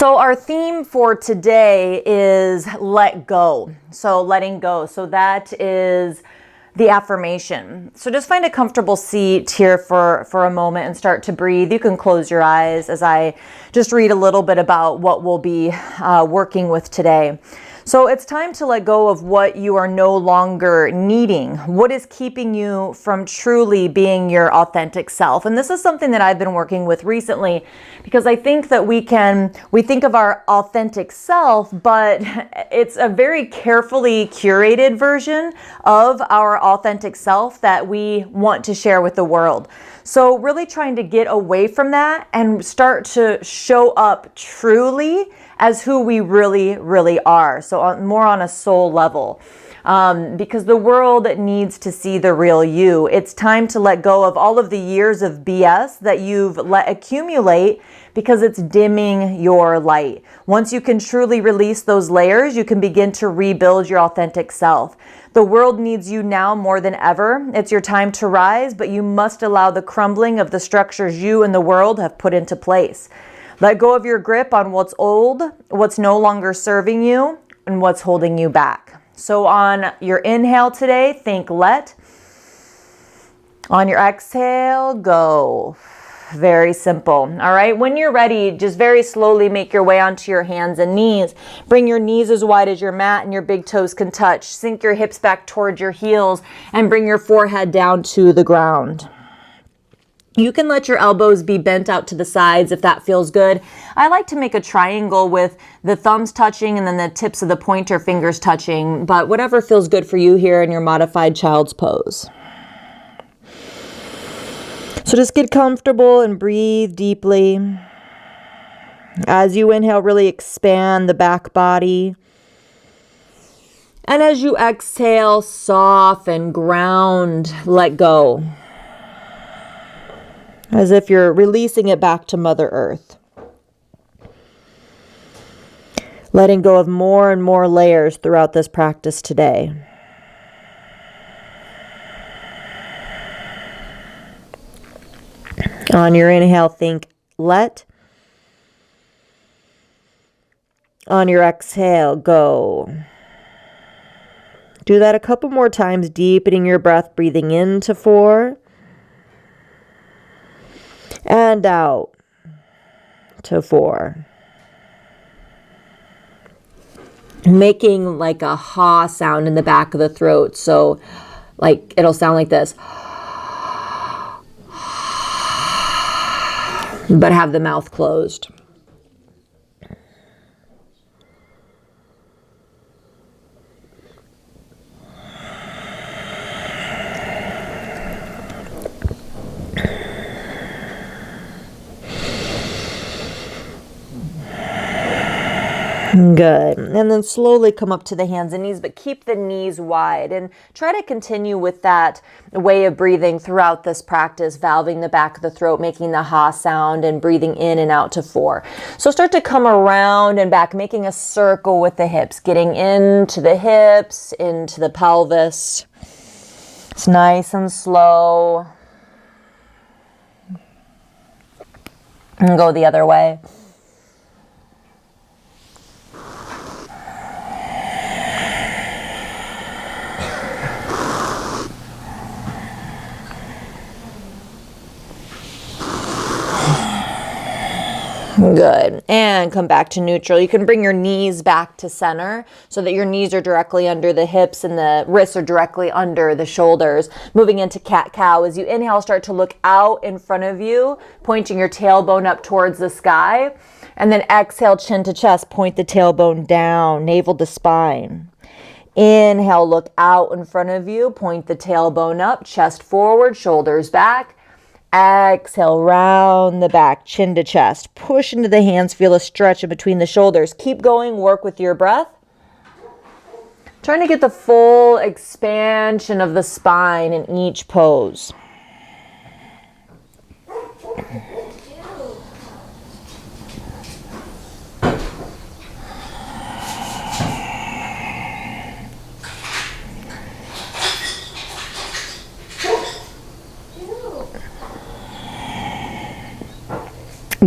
So our theme for today is let go. So letting go. So that is the affirmation. So just find a comfortable seat here for a moment and start to breathe. You can close your eyes as I just read a little bit about what we'll be working with today. So it's time to let go of what you are no longer needing. What is keeping you from truly being your authentic self? And this is something that I've been working with recently because I think that we think of our authentic self, but it's a very carefully curated version of our authentic self that we want to share with the world. So really trying to get away from that and start to show up truly as who we really, really are. So more on a soul level. Because the world needs to see the real you. It's time to let go of all of the years of BS that you've let accumulate because it's dimming your light. Once you can truly release those layers, you can begin to rebuild your authentic self. The world needs you now more than ever. It's your time to rise, but you must allow the crumbling of the structures you and the world have put into place. Let go of your grip on what's old, what's no longer serving you, and what's holding you back. So on your inhale today, think let. On your exhale, go. Very simple. All right. When you're ready, just very slowly make your way onto your hands and knees. Bring your knees as wide as your mat and your big toes can touch. Sink your hips back towards your heels and bring your forehead down to the ground. You can let your elbows be bent out to the sides if that feels good. I like to make a triangle with the thumbs touching and then the tips of the pointer fingers touching, but whatever feels good for you here in your modified child's pose. So just get comfortable and breathe deeply. As you inhale, really expand the back body. And as you exhale, soften, ground, let go. As if you're releasing it back to Mother Earth. Letting go of more and more layers throughout this practice today. On your inhale, think let. On your exhale, go. Do that a couple more times, deepening your breath, breathing into 4. And out to 4. Making like a ha sound in the back of the throat. So like it'll sound like this. But have the mouth closed. Good. And then slowly come up to the hands and knees, but keep the knees wide and try to continue with that way of breathing throughout this practice, valving the back of the throat, making the ha sound and breathing in and out to 4. So start to come around and back, making a circle with the hips, getting into the hips, into the pelvis. It's nice and slow. And go the other way. Good. And come back to neutral. You can bring your knees back to center so that your knees are directly under the hips and the wrists are directly under the shoulders. Moving into cat-cow. As you inhale, start to look out in front of you, pointing your tailbone up towards the sky. And then exhale, chin to chest, point the tailbone down, navel to spine. Inhale, look out in front of you, point the tailbone up, chest forward, shoulders back. Exhale, round the back, chin to chest. Push into the hands, feel a stretch in between the shoulders. Keep going, work with your breath. Trying to get the full expansion of the spine in each pose.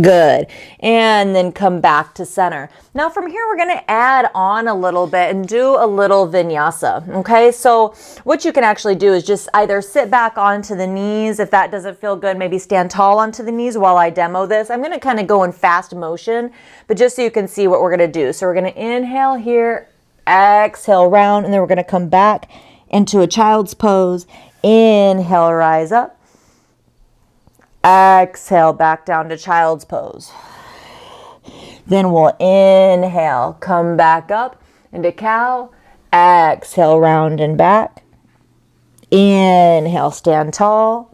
Good. And then come back to center. Now from here, we're going to add on a little bit and do a little vinyasa. Okay. So what you can actually do is just either sit back onto the knees. If that doesn't feel good, maybe stand tall onto the knees while I demo this. I'm going to kind of go in fast motion, but just so you can see what we're going to do. So we're going to inhale here, exhale round, and then we're going to come back into a child's pose. Inhale, rise up. Exhale, back down to child's pose. Then we'll inhale, come back up into cow. Exhale, round and back. Inhale, stand tall.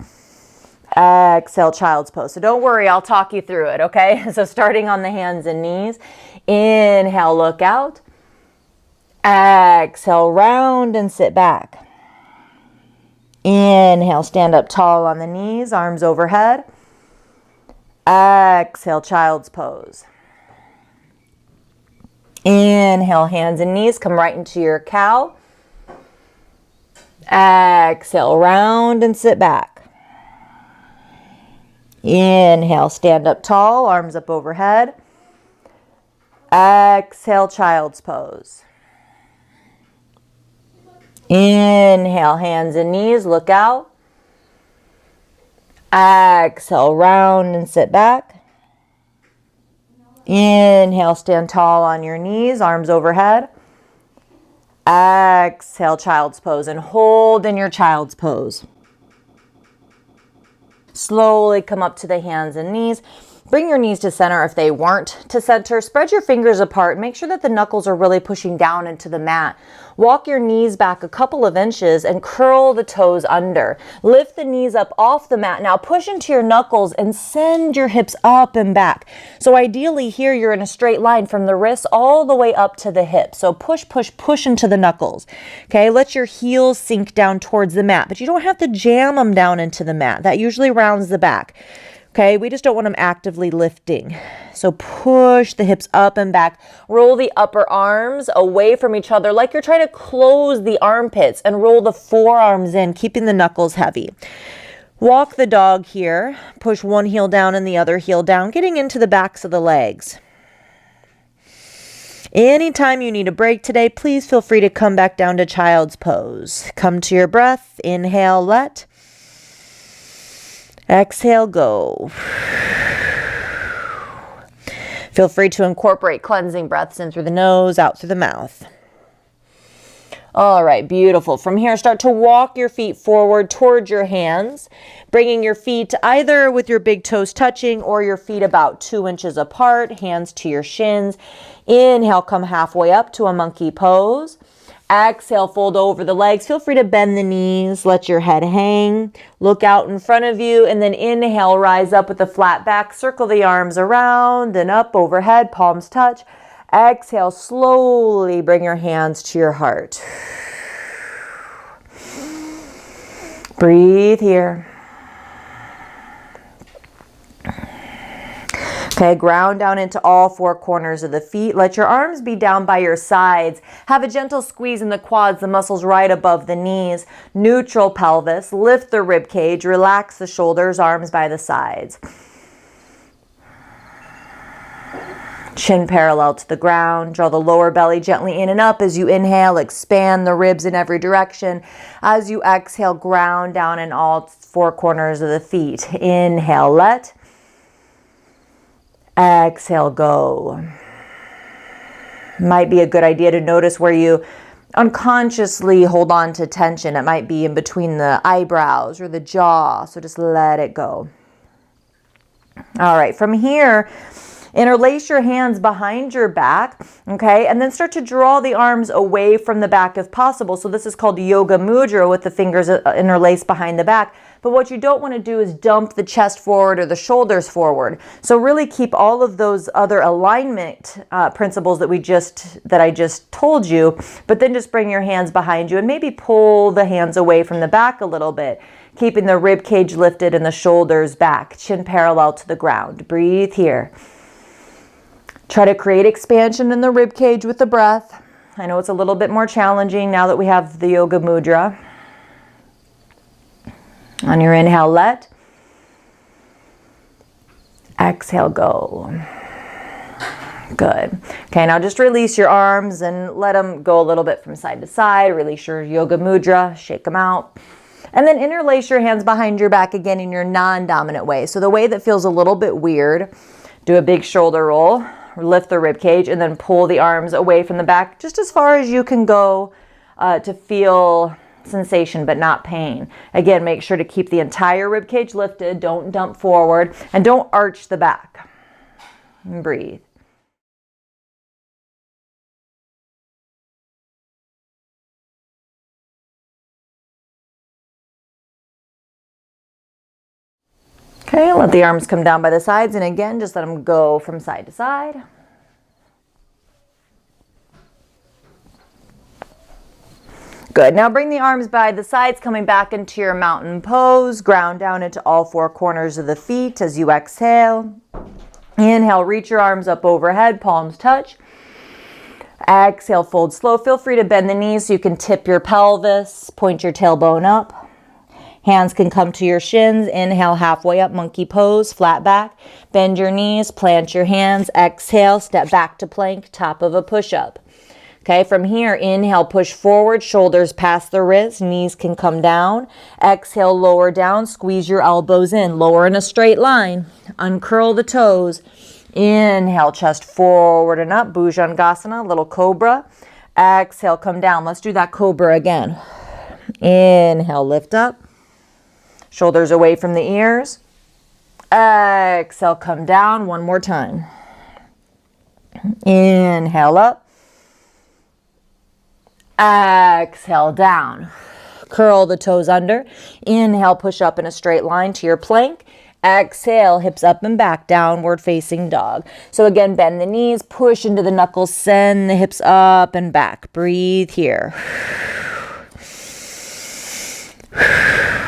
Exhale, child's pose. So don't worry, I'll talk you through it, okay? So starting on the hands and knees. Inhale, look out. Exhale, round and sit back. Inhale, stand up tall on the knees, arms overhead. Exhale, child's pose. Inhale, hands and knees, come right into your cow. Exhale, round and sit back. Inhale, stand up tall, arms up overhead. Exhale, child's pose. Inhale, hands and knees, look out. Exhale, round and sit back. Inhale, stand tall on your knees, arms overhead. Exhale, child's pose, and hold in your child's pose. Slowly come up to the hands and knees. Bring your knees to center if they weren't to center. Spread your fingers apart. Make sure that the knuckles are really pushing down into the mat. Walk your knees back a couple of inches and curl the toes under. Lift the knees up off the mat. Now push into your knuckles and send your hips up and back. So ideally here you're in a straight line from the wrists all the way up to the hips. So push, push, push into the knuckles. Okay, let your heels sink down towards the mat, but you don't have to jam them down into the mat. That usually rounds the back. Okay, we just don't want them actively lifting. So push the hips up and back. Roll the upper arms away from each other like you're trying to close the armpits, and roll the forearms in, keeping the knuckles heavy. Walk the dog here. Push one heel down and the other heel down, getting into the backs of the legs. Anytime you need a break today, please feel free to come back down to child's pose. Come to your breath. Inhale, let. Exhale, go. Feel free to incorporate cleansing breaths in through the nose, out through the mouth. All right, beautiful. From here, start to walk your feet forward towards your hands, bringing your feet either with your big toes touching or your feet about 2 inches apart, hands to your shins. Inhale, come halfway up to a monkey pose. Exhale, fold over the legs. Feel free to bend the knees. Let your head hang. Look out in front of you. And then inhale, rise up with a flat back. Circle the arms around and up overhead. Palms touch. Exhale, slowly bring your hands to your heart. Breathe here. Okay, ground down into all 4 corners of the feet. Let your arms be down by your sides. Have a gentle squeeze in the quads, the muscles right above the knees. Neutral pelvis. Lift the rib cage. Relax the shoulders, arms by the sides. Chin parallel to the ground. Draw the lower belly gently in and up as you inhale. Expand the ribs in every direction. As you exhale, ground down in all 4 corners of the feet. Inhale, let. Exhale, go. Might be a good idea to notice where you unconsciously hold on to tension. It might be in between the eyebrows or the jaw. So just let it go. All right, from here, interlace your hands behind your back, okay? And then start to draw the arms away from the back if possible. So this is called yoga mudra with the fingers interlaced behind the back. But what you don't want to do is dump the chest forward or the shoulders forward. So really keep all of those other alignment principles that I just told you, but then just bring your hands behind you and maybe pull the hands away from the back a little bit, keeping the rib cage lifted and the shoulders back, chin parallel to the ground. Breathe here. Try to create expansion in the rib cage with the breath. I know it's a little bit more challenging now that we have the yoga mudra. On your inhale, let. Exhale, go. Good. Okay, now just release your arms and let them go a little bit from side to side. Release your yoga mudra, shake them out. And then interlace your hands behind your back again in your non-dominant way. So the way that feels a little bit weird, do a big shoulder roll, lift the rib cage, and then pull the arms away from the back just as far as you can go to feel sensation but not pain. Again, make sure to keep the entire rib cage lifted. Don't dump forward and don't arch the back. And breathe. Okay, let the arms come down by the sides, and again, just let them go from side to side. Good. Now bring the arms by the sides, coming back into your mountain pose. Ground down into all four corners of the feet as you exhale. Inhale, reach your arms up overhead, palms touch. Exhale, fold slow. Feel free to bend the knees so you can tip your pelvis, point your tailbone up. Hands can come to your shins. Inhale, halfway up, monkey pose, flat back. Bend your knees, plant your hands. Exhale, step back to plank, top of a push-up. Okay, from here, inhale, push forward, shoulders past the wrists, knees can come down. Exhale, lower down, squeeze your elbows in, lower in a straight line. Uncurl the toes. Inhale, chest forward and up, Bhujangasana, little cobra. Exhale, come down. Let's do that cobra again. Inhale, lift up. Shoulders away from the ears. Exhale, come down. One more time. Inhale up. Exhale, down. Curl the toes under. Inhale, push up in a straight line to your plank. Exhale, hips up and back, downward facing dog. So again, bend the knees, push into the knuckles, send the hips up and back. Breathe here.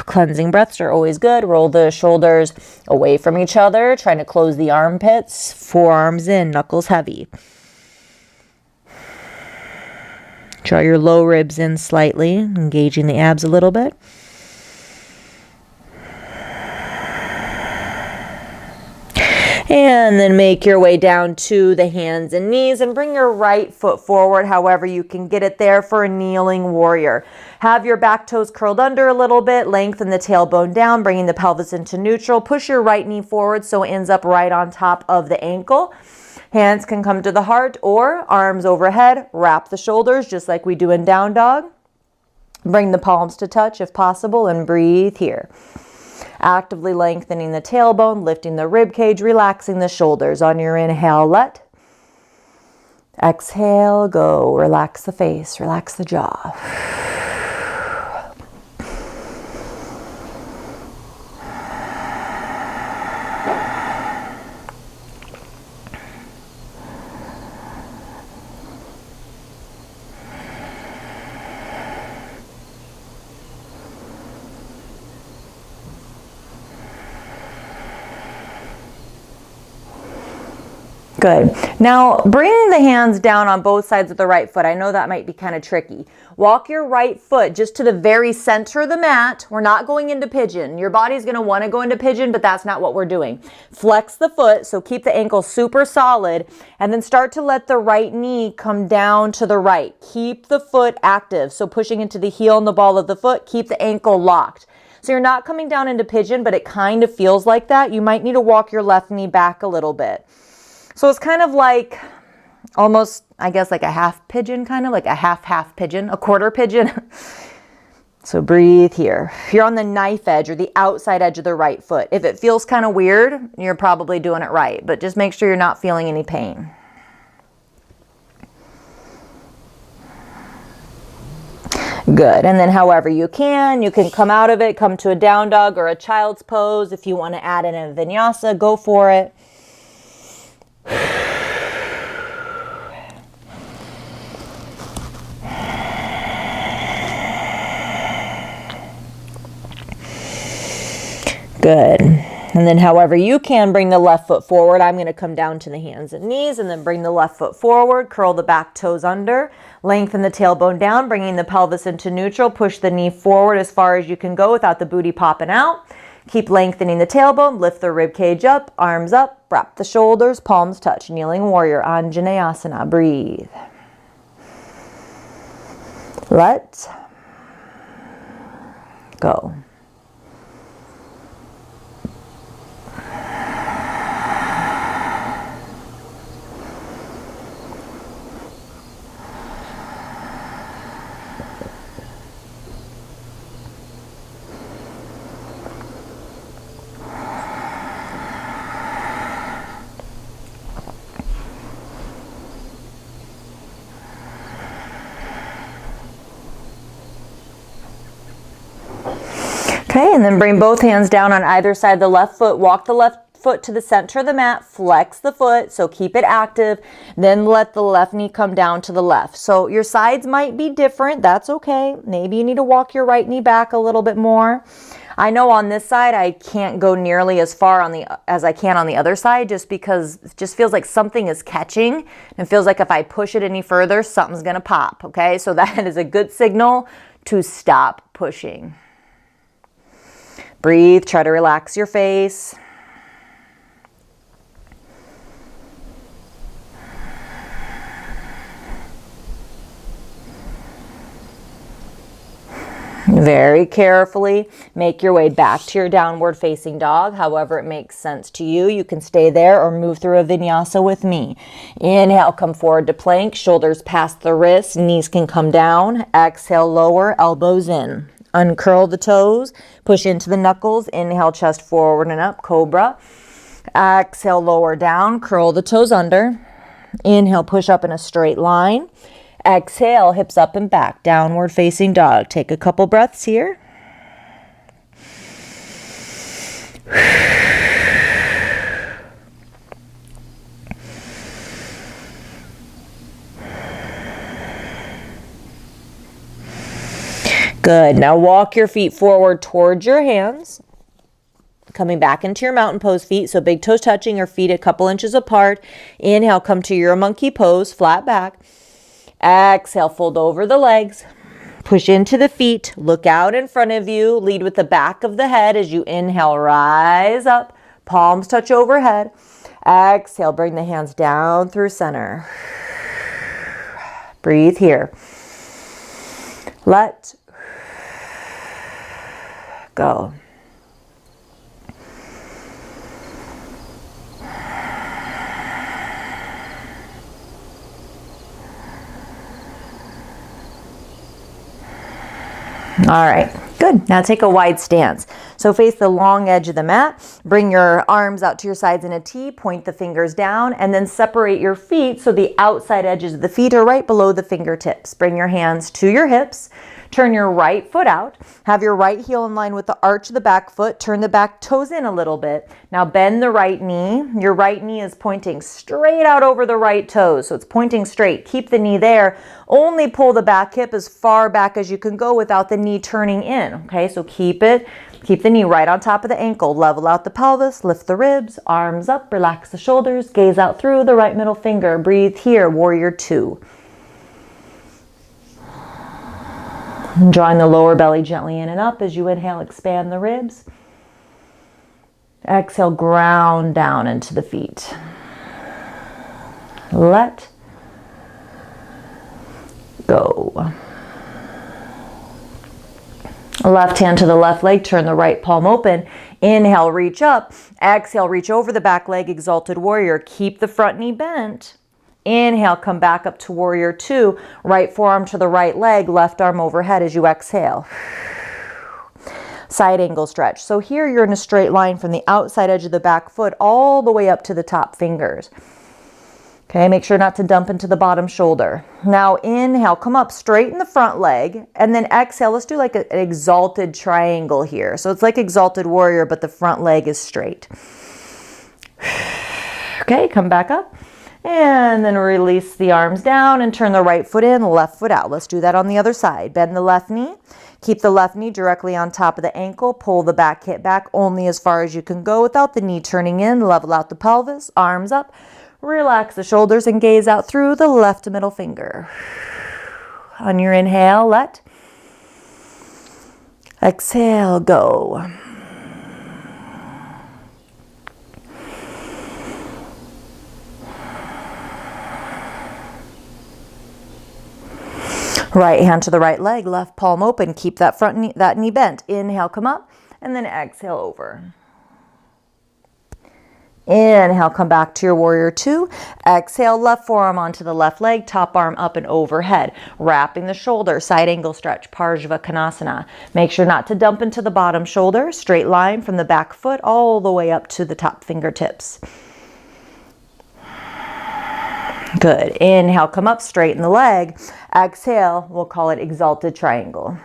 Cleansing breaths are always good. Roll the shoulders away from each other, trying to close the armpits. Forearms in, knuckles heavy. Draw your low ribs in slightly, engaging the abs a little bit. And then make your way down to the hands and knees and bring your right foot forward however you can get it there for a kneeling warrior. Have your back toes curled under a little bit, lengthen the tailbone down, bringing the pelvis into neutral. Push your right knee forward so it ends up right on top of the ankle. Hands can come to the heart or arms overhead. Wrap the shoulders just like we do in down dog. Bring the palms to touch if possible and breathe here. Actively lengthening the tailbone, lifting the rib cage, relaxing the shoulders. On your inhale, let. Exhale, go. Relax the face, relax the jaw. Good. Now bring the hands down on both sides of the right foot. I know that might be kind of tricky. Walk your right foot just to the very center of the mat. We're not going into pigeon. Your body's going to want to go into pigeon, but that's not what we're doing. Flex the foot, so keep the ankle super solid, and then start to let the right knee come down to the right. Keep the foot active, so pushing into the heel and the ball of the foot, keep the ankle locked. So you're not coming down into pigeon, but it kind of feels like that. You might need to walk your left knee back a little bit. So it's kind of like almost, I guess, like a half pigeon, kind of like a half pigeon, a quarter pigeon. So breathe here. You're on the knife edge or the outside edge of the right foot. If it feels kind of weird, you're probably doing it right, but just make sure you're not feeling any pain. Good. And then however you can come out of it, come to a down dog or a child's pose. If you want to add in a vinyasa, go for it. Good. And then however you can, bring the left foot forward. I'm going to come down to the hands and knees and then bring the left foot forward. Curl the back toes under. Lengthen the tailbone down, bringing the pelvis into neutral. Push the knee forward as far as you can go without the booty popping out. Keep lengthening the tailbone, lift the rib cage up, arms up, wrap the shoulders, palms touch. Kneeling warrior, Anjaneyasana. Breathe. Let go. Okay, and then bring both hands down on either side of the left foot. Walk the left foot to the center of the mat. Flex the foot, so keep it active. Then let the left knee come down to the left. So your sides might be different. That's okay. Maybe you need to walk your right knee back a little bit more. I know on this side I can't go nearly as far as I can on the other side, just because it just feels like something is catching. And it feels like if I push it any further, something's going to pop. Okay, so that is a good signal to stop pushing. Breathe, try to relax your face. Very carefully make your way back to your downward facing dog. However it makes sense to you. You can stay there or move through a vinyasa with me. Inhale, come forward to plank, shoulders past the wrists, knees can come down. Exhale, lower, elbows in. Uncurl the toes, push into the knuckles. Inhale, chest forward and up, cobra. Exhale, lower down, curl the toes under. Inhale, push up in a straight line. Exhale, hips up and back, downward facing dog. Take a couple breaths here. Good. Now walk your feet forward towards your hands. Coming back into your mountain pose feet. So big toes touching, your feet a couple inches apart. Inhale, come to your monkey pose, flat back. Exhale, fold over the legs. Push into the feet. Look out in front of you. Lead with the back of the head as you inhale, rise up. Palms touch overhead. Exhale, bring the hands down through center. Breathe here. Let go. All right, good. Now take a wide stance. So face the long edge of the mat. Bring your arms out to your sides in a T. Point the fingers down and then separate your feet so the outside edges of the feet are right below the fingertips. Bring your hands to your hips. Turn your right foot out. Have your right heel in line with the arch of the back foot. Turn the back toes in a little bit. Now bend the right knee. Your right knee is pointing straight out over the right toes. So it's pointing straight. Keep the knee there. Only pull the back hip as far back as you can go without the knee turning in. Okay, so keep the knee right on top of the ankle. Level out the pelvis. Lift the ribs. Arms up. Relax the shoulders. Gaze out through the right middle finger. Breathe here. Warrior two. Drawing the lower belly gently in and up as you inhale, expand the ribs. Exhale, ground down into the feet. Let go. Left hand to the left leg, turn the right palm open. Inhale, reach up. Exhale, reach over the back leg, exalted warrior. Keep the front knee bent. Inhale, come back up to warrior two. Right forearm to the right leg, left arm overhead as you exhale. Side angle stretch. So here you're in a straight line from the outside edge of the back foot all the way up to the top fingers. Okay, make sure not to dump into the bottom shoulder. Now inhale, come up, straighten the front leg, and then exhale. Let's do like an exalted triangle here. So it's like exalted warrior, but the front leg is straight. Okay, come back up. And then release the arms down and turn the right foot in, left foot out. Let's do that on the other side. Bend the left knee. Keep the left knee directly on top of the ankle. Pull the back hip back only as far as you can go without the knee turning in. Level out the pelvis, arms up. Relax the shoulders and gaze out through the left middle finger. On your inhale, let. Exhale, go. Right hand to the right leg, left palm open. Keep that front knee, that knee bent. Inhale, come up, and then exhale over. Inhale, come back to your warrior two. Exhale, left forearm onto the left leg, top arm up and overhead. Wrapping the shoulder, side angle stretch, Parshvakonasana. Make sure not to dump into the bottom shoulder. Straight line from the back foot all the way up to the top fingertips. Good. Inhale, come up, straighten the leg. Exhale, we'll call it exalted triangle.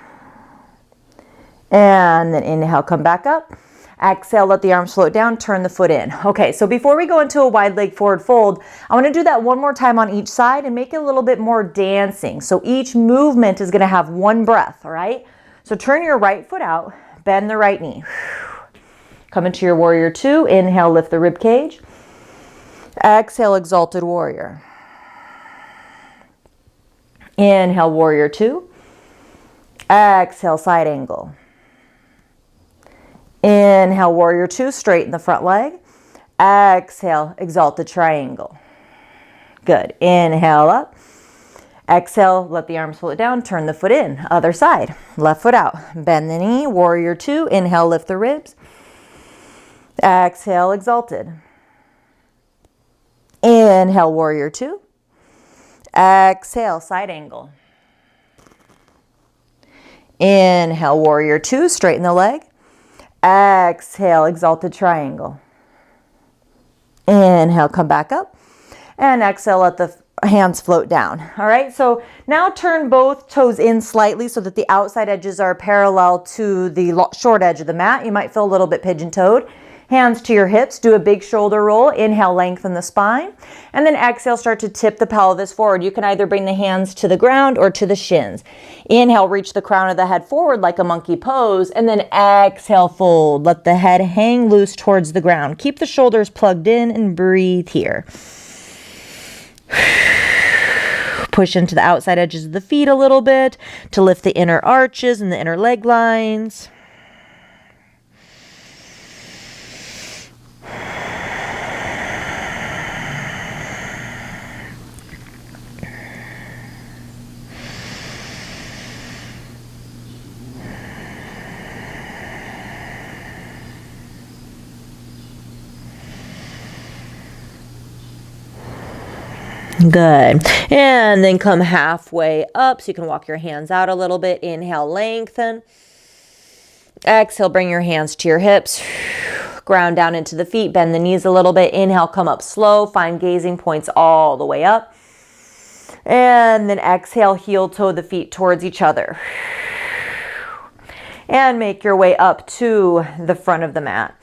And then inhale, come back up. Exhale, let the arms float down, turn the foot in. Okay, so before we go into a wide leg forward fold, I want to do that one more time on each side and make it a little bit more dancing. So each movement is going to have one breath, all right? So turn your right foot out, bend the right knee. Come into your warrior two. Inhale, lift the rib cage. Exhale, exalted warrior. Inhale, warrior two. Exhale, side angle. Inhale, warrior two, straighten the front leg. Exhale, exalted triangle. Good. Inhale up. Exhale, let the arms float down, turn the foot in. Other side, left foot out. Bend the knee, warrior two. Inhale, lift the ribs. Exhale, exalted. Inhale, warrior two. Exhale, side angle. Inhale, warrior two, straighten the leg. Exhale, exalted triangle. Inhale, come back up. And exhale, let the hands float down. All right, so now turn both toes in slightly so that the outside edges are parallel to the short edge of the mat. You might feel a little bit pigeon-toed. Hands to your hips, do a big shoulder roll. Inhale, lengthen the spine. And then exhale, start to tip the pelvis forward. You can either bring the hands to the ground or to the shins. Inhale, reach the crown of the head forward like a monkey pose. And then exhale, fold. Let the head hang loose towards the ground. Keep the shoulders plugged in and breathe here. Push into the outside edges of the feet a little bit to lift the inner arches and the inner leg lines. Good. And then come halfway up so you can walk your hands out a little bit. Inhale, lengthen. Exhale, bring your hands to your hips. Ground down into the feet, bend the knees a little bit. Inhale, come up slow. Find gazing points all the way up. And then exhale, heel toe the feet towards each other. And make your way up to the front of the mat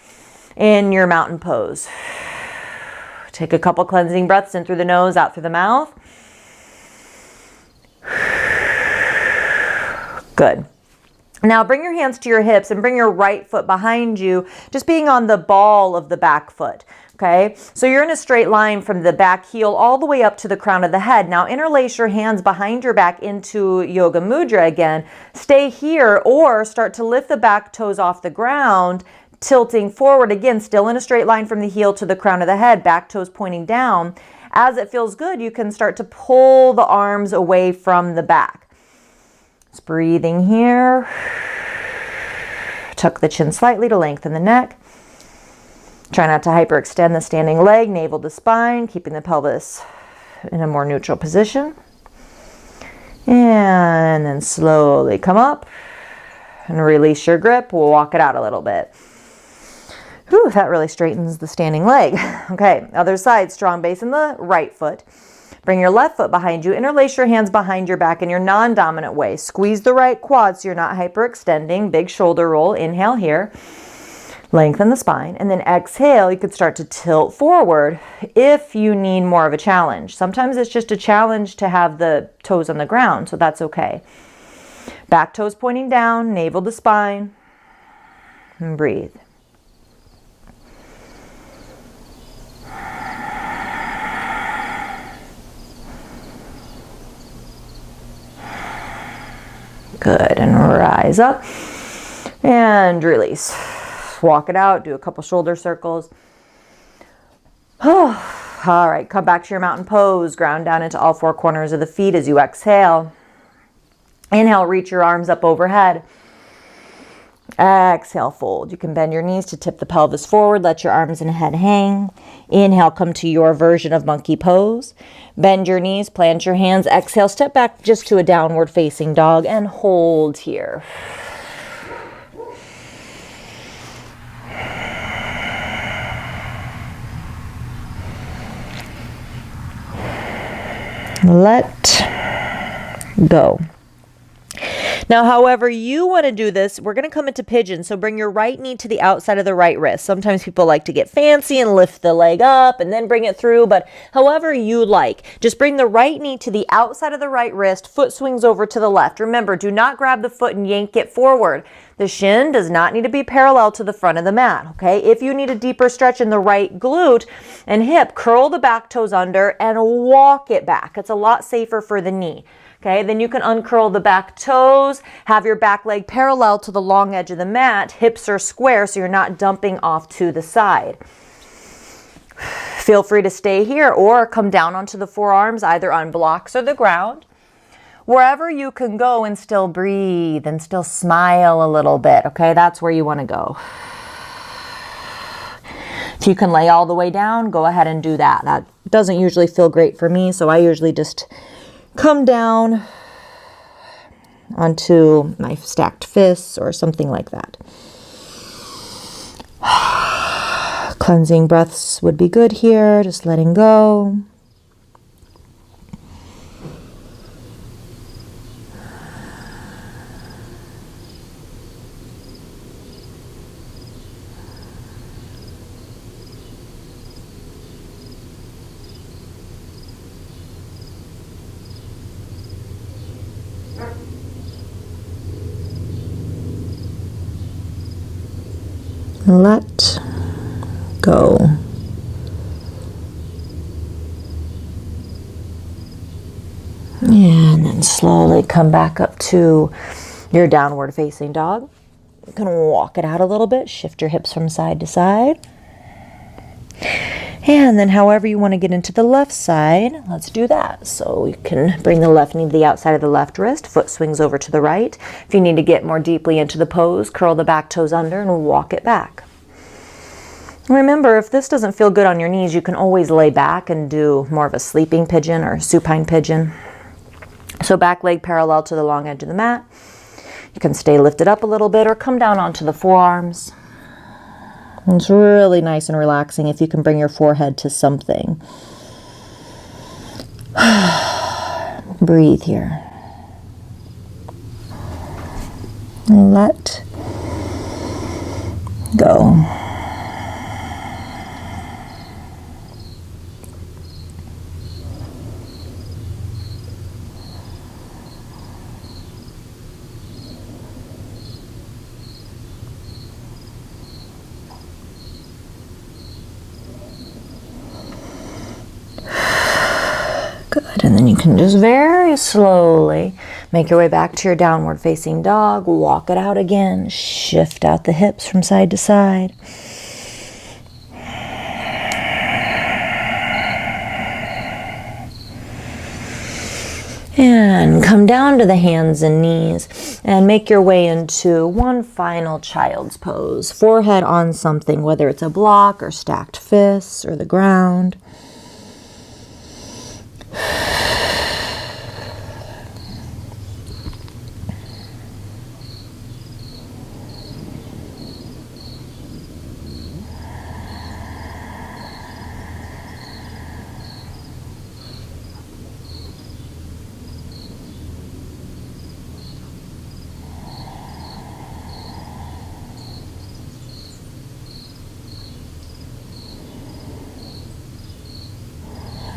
in your mountain pose. Take a couple cleansing breaths in through the nose, out through the mouth. Good. Now bring your hands to your hips and bring your right foot behind you, just being on the ball of the back foot. Okay, so you're in a straight line from the back heel all the way up to the crown of the head. Now interlace your hands behind your back into Yoga Mudra again. Stay here or start to lift the back toes off the ground, tilting forward again, still in a straight line from the heel to the crown of the head, back toes pointing down. As it feels good, you can start to pull the arms away from the back. Just breathing here. Tuck the chin slightly to lengthen the neck. Try not to hyperextend the standing leg, navel to spine, keeping the pelvis in a more neutral position. And then slowly come up and release your grip. We'll walk it out a little bit. Whew, that really straightens the standing leg. Okay, other side, strong base in the right foot. Bring your left foot behind you. Interlace your hands behind your back in your non-dominant way. Squeeze the right quad so you're not hyperextending. Big shoulder roll. Inhale here. Lengthen the spine. And then exhale, you could start to tilt forward if you need more of a challenge. Sometimes it's just a challenge to have the toes on the ground, so that's okay. Back toes pointing down, navel to spine. And breathe. Good, and rise up and release. Walk it out, do a couple shoulder circles. Oh, all right, come back to your mountain pose. Ground down into all four corners of the feet as you exhale. Inhale, reach your arms up overhead. Exhale, fold. You can bend your knees to tip the pelvis forward. Let your arms and head hang. Inhale, come to your version of monkey pose. Bend your knees, plant your hands. Exhale, step back just to a downward facing dog and hold here. Let go. Now, however you want to do this, we're going to come into pigeon. So bring your right knee to the outside of the right wrist. Sometimes people like to get fancy and lift the leg up and then bring it through, but however you like. Just bring the right knee to the outside of the right wrist, foot swings over to the left. Remember, do not grab the foot and yank it forward. The shin does not need to be parallel to the front of the mat, okay? If you need a deeper stretch in the right glute and hip, curl the back toes under and walk it back. It's a lot safer for the knee. Okay, then you can uncurl the back toes, have your back leg parallel to the long edge of the mat, hips are square so you're not dumping off to the side. Feel free to stay here or come down onto the forearms, either on blocks or the ground. Wherever you can go and still breathe and still smile a little bit, okay, that's where you want to go. If you can lay all the way down, go ahead and do that. That doesn't usually feel great for me, so I usually just come down onto my stacked fists or something like that. Cleansing breaths would be good here, just letting go. Let go. And then slowly come back up to your downward facing dog. You can walk it out a little bit, shift your hips from side to side. And then however you want to get into the left side, let's do that. So you can bring the left knee to the outside of the left wrist, foot swings over to the right. If you need to get more deeply into the pose, curl the back toes under and walk it back. Remember, if this doesn't feel good on your knees, you can always lay back and do more of a sleeping pigeon or supine pigeon. So back leg parallel to the long edge of the mat. You can stay lifted up a little bit or come down onto the forearms. It's really nice and relaxing if you can bring your forehead to something. Breathe here. Let go. Good, and then you can just very slowly make your way back to your downward facing dog, walk it out again, shift out the hips from side to side. And come down to the hands and knees and make your way into one final child's pose. Forehead on something, whether it's a block or stacked fists or the ground.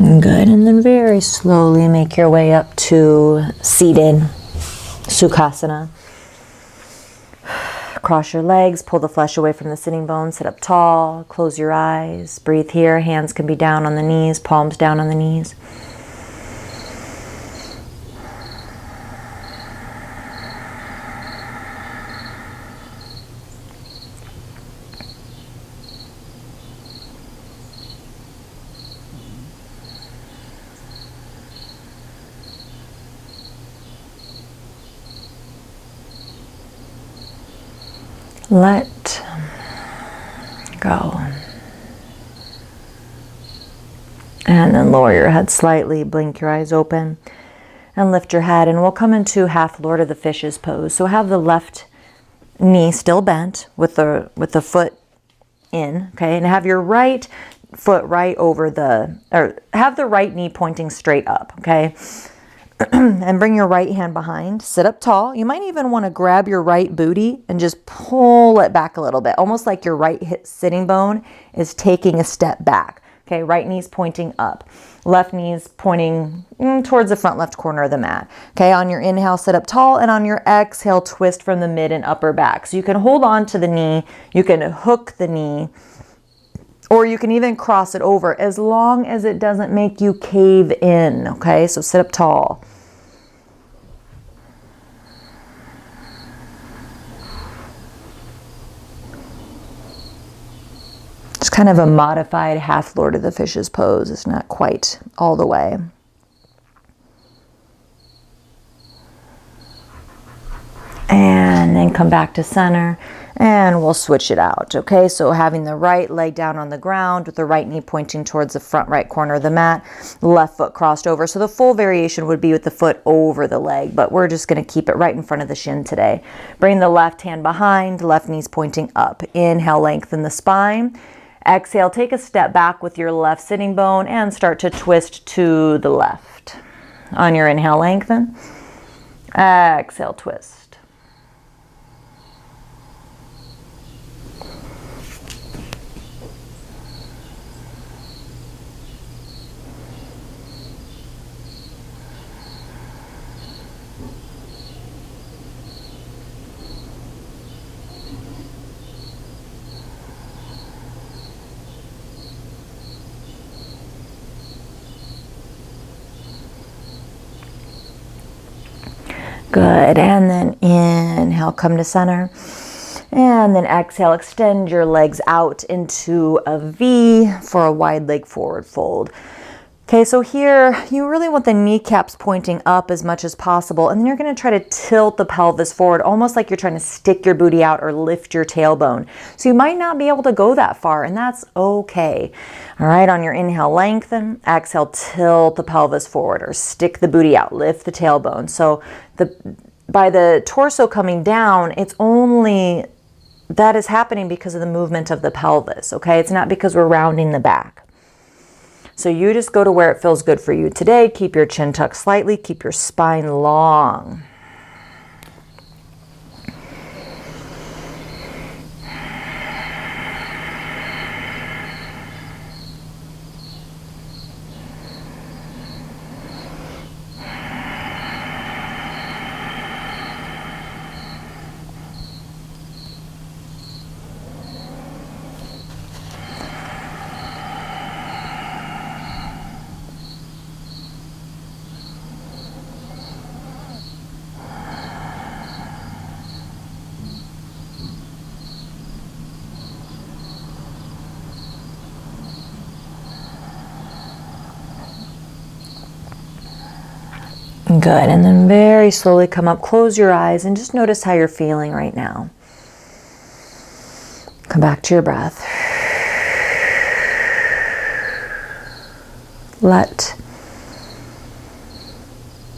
Good, and then very slowly make your way up to seated Sukhasana. Cross your legs, pull the flesh away from the sitting bones, sit up tall, close your eyes, breathe here. Hands can be down on the knees, palms down on the knees. Let go. And then lower your head slightly, blink your eyes open, and lift your head. And we'll come into half Lord of the Fishes pose. So have the left knee still bent with the foot in, okay? And have your right foot right over have the right knee pointing straight up, okay? And bring your right hand behind, sit up tall. You might even want to grab your right booty and just pull it back a little bit, almost like your right hip sitting bone is taking a step back. Okay, right knee's pointing up, left knee's pointing towards the front left corner of the mat. Okay, on your inhale, sit up tall, and on your exhale, twist from the mid and upper back. So you can hold on to the knee, you can hook the knee, or you can even cross it over as long as it doesn't make you cave in. Okay, so sit up tall. It's kind of a modified half Lord of the Fishes pose. It's not quite all the way. And then come back to center and we'll switch it out. Okay, so having the right leg down on the ground with the right knee pointing towards the front right corner of the mat, left foot crossed over. So the full variation would be with the foot over the leg, but we're just going to keep it right in front of the shin today. Bring the left hand behind, left knee's pointing up. Inhale, lengthen the spine. Exhale, take a step back with your left sitting bone and start to twist to the left. On your inhale, lengthen. Exhale, twist. Good, and then inhale, come to center, and then exhale, extend your legs out into a V for a wide leg forward fold. Okay, so here you really want the kneecaps pointing up as much as possible, and then you're going to try to tilt the pelvis forward, almost like you're trying to stick your booty out or lift your tailbone. So you might not be able to go that far, and that's okay. All right, on your inhale, lengthen. Exhale, tilt the pelvis forward or stick the booty out, lift the tailbone. So by the torso coming down, it's only that is happening because of the movement of the pelvis, okay? It's not because we're rounding the back. So you just go to where it feels good for you today. Keep your chin tucked slightly. Keep your spine long. Good, and then very slowly come up, close your eyes, and just notice how you're feeling right now. Come back to your breath. Let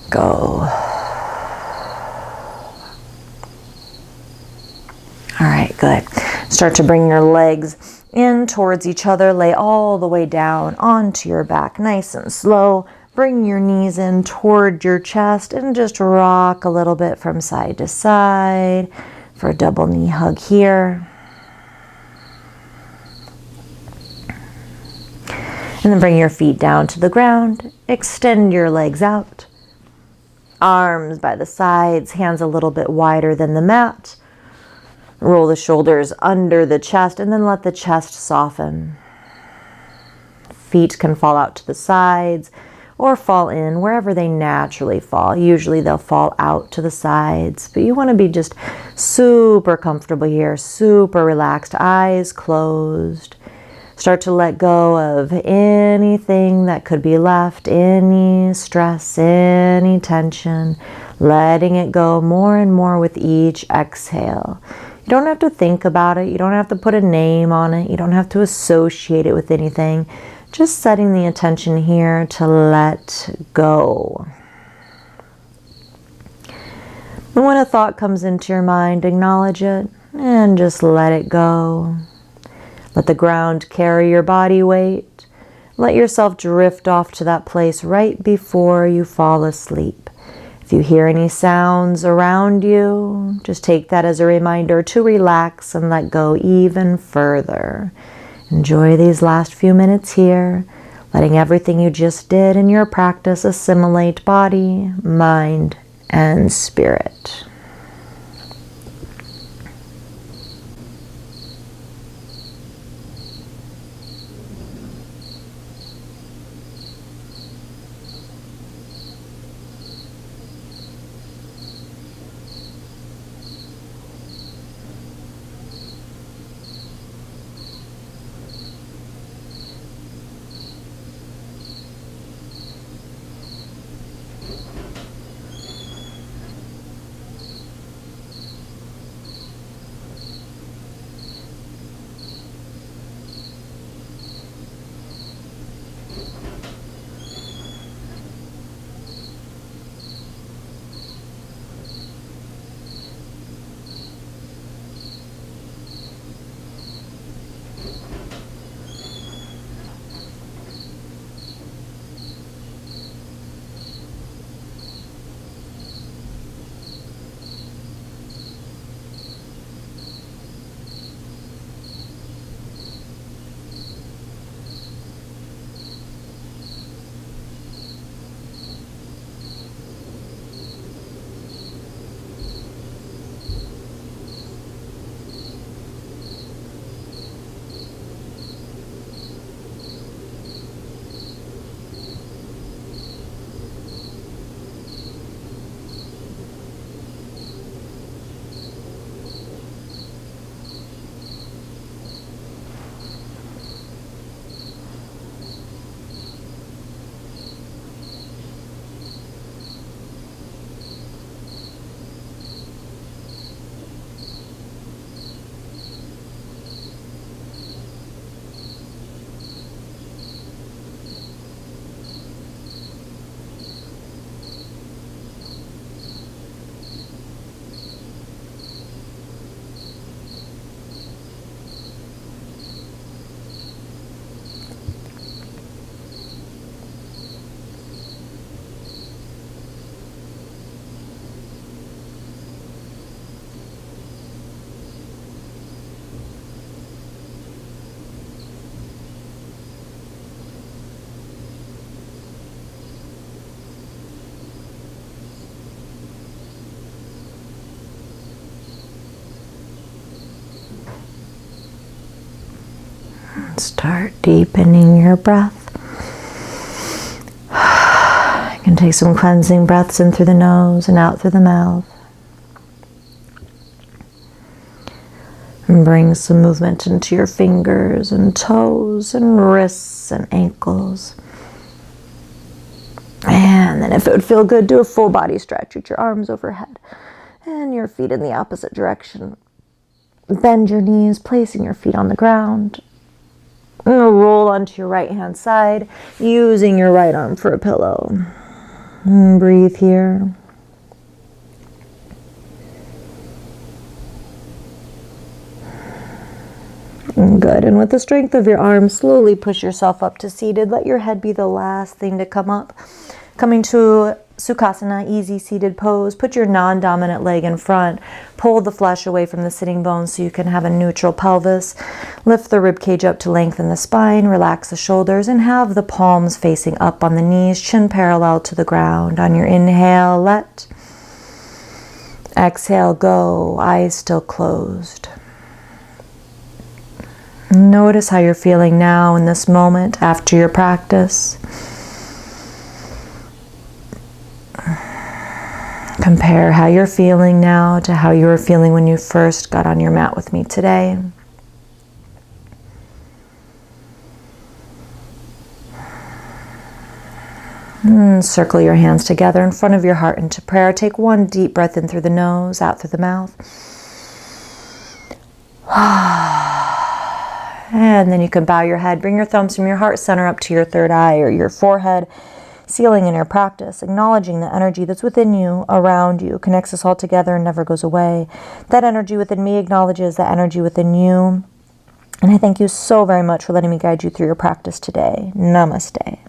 go. All right, good. Start to bring your legs in towards each other. Lay all the way down onto your back, nice and slow. Bring your knees in toward your chest and just rock a little bit from side to side for a double knee hug here. And then bring your feet down to the ground. Extend your legs out. Arms by the sides, hands a little bit wider than the mat. Roll the shoulders under the chest and then let the chest soften. Feet can fall out to the sides or fall in wherever they naturally fall. Usually they'll fall out to the sides, but you want to be just super comfortable here, super relaxed, eyes closed. Start to let go of anything that could be left, any stress, any tension, letting it go more and more with each exhale. You don't have to think about it. You don't have to put a name on it. You don't have to associate it with anything. Just setting the attention here to let go. And when a thought comes into your mind, acknowledge it and just let it go. Let the ground carry your body weight. Let yourself drift off to that place right before you fall asleep. If you hear any sounds around you, just take that as a reminder to relax and let go even further. Enjoy these last few minutes here, letting everything you just did in your practice assimilate body, mind, and spirit. Start deepening your breath. You can take some cleansing breaths in through the nose and out through the mouth. And bring some movement into your fingers and toes and wrists and ankles. And then if it would feel good, do a full body stretch. Reach your arms overhead and your feet in the opposite direction. Bend your knees, placing your feet on the ground. And roll onto your right hand side, using your right arm for a pillow. And breathe here. Good. And with the strength of your arms, slowly push yourself up to seated. Let your head be the last thing to come up. Coming to Sukhasana, easy seated pose. Put your non-dominant leg in front. Pull the flesh away from the sitting bones so you can have a neutral pelvis. Lift the rib cage up to lengthen the spine. Relax the shoulders and have the palms facing up on the knees, chin parallel to the ground. On your inhale, let. Exhale, go. Eyes still closed. Notice how you're feeling now in this moment after your practice. Compare how you're feeling now to how you were feeling when you first got on your mat with me today. And circle your hands together in front of your heart into prayer. Take one deep breath in through the nose, out through the mouth. And then you can bow your head, bring your thumbs from your heart center up to your third eye or your forehead, sealing in your practice, acknowledging the energy that's within you, around you, connects us all together and never goes away. That energy within me acknowledges that energy within you. And I thank you so very much for letting me guide you through your practice today. Namaste.